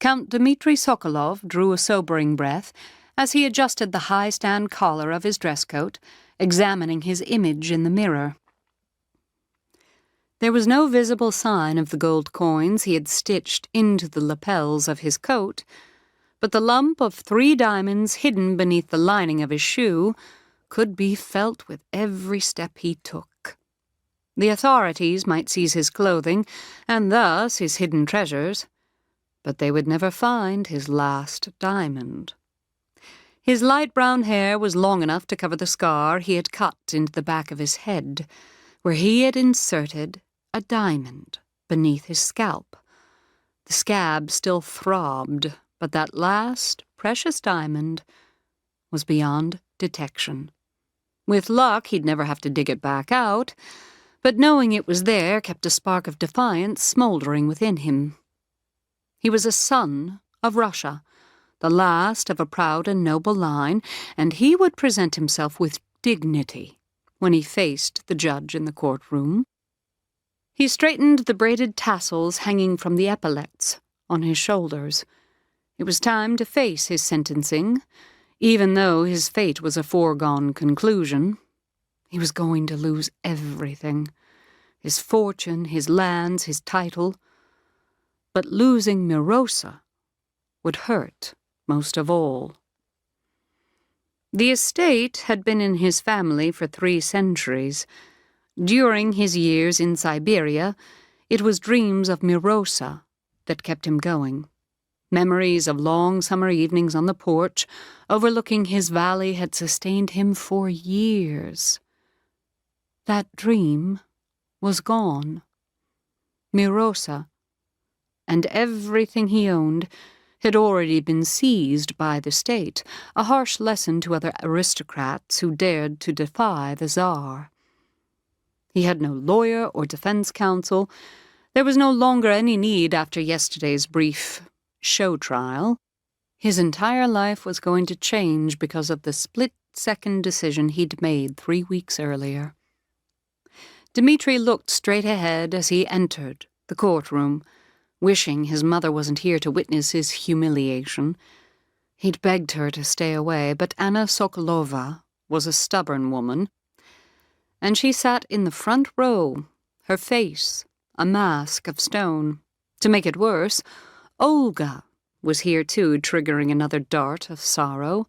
Count Dimitri Sokolov drew a sobering breath as he adjusted the high-stand collar of his dress coat, examining his image in the mirror. There was no visible sign of the gold coins he had stitched into the lapels of his coat, but the lump of 3 diamonds hidden beneath the lining of his shoe could be felt with every step he took. The authorities might seize his clothing, and thus his hidden treasures, but they would never find his last diamond. His light brown hair was long enough to cover the scar he had cut into the back of his head, where he had inserted a diamond beneath his scalp. The scab still throbbed, but that last precious diamond was beyond detection. With luck, he'd never have to dig it back out, but knowing it was there kept a spark of defiance smoldering within him. He was a son of Russia, the last of a proud and noble line, and he would present himself with dignity when he faced the judge in the courtroom. He straightened the braided tassels hanging from the epaulettes on his shoulders. It was time to face his sentencing, even though his fate was a foregone conclusion. He was going to lose everything: his fortune, his lands, his title. But losing Mirosa would hurt most of all. The estate had been in his family for 3 centuries. During his years in Siberia, it was dreams of Mirosa that kept him going. Memories of long summer evenings on the porch, overlooking his valley, had sustained him for years. That dream was gone. Mirosa, and everything he owned, had already been seized by the state, a harsh lesson to other aristocrats who dared to defy the Tsar. He had no lawyer or defense counsel. There was no longer any need after yesterday's brief show trial. His entire life was going to change because of the split-second decision he'd made 3 weeks earlier. Dimitri looked straight ahead as he entered the courtroom, wishing his mother wasn't here to witness his humiliation. He'd begged her to stay away, but Anna Sokolova was a stubborn woman, and she sat in the front row, her face a mask of stone. To make it worse, Olga was here too, triggering another dart of sorrow.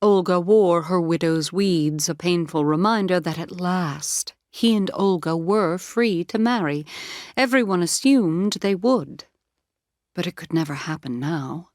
Olga wore her widow's weeds, a painful reminder that at last he and Olga were free to marry. Everyone assumed they would. But it could never happen now.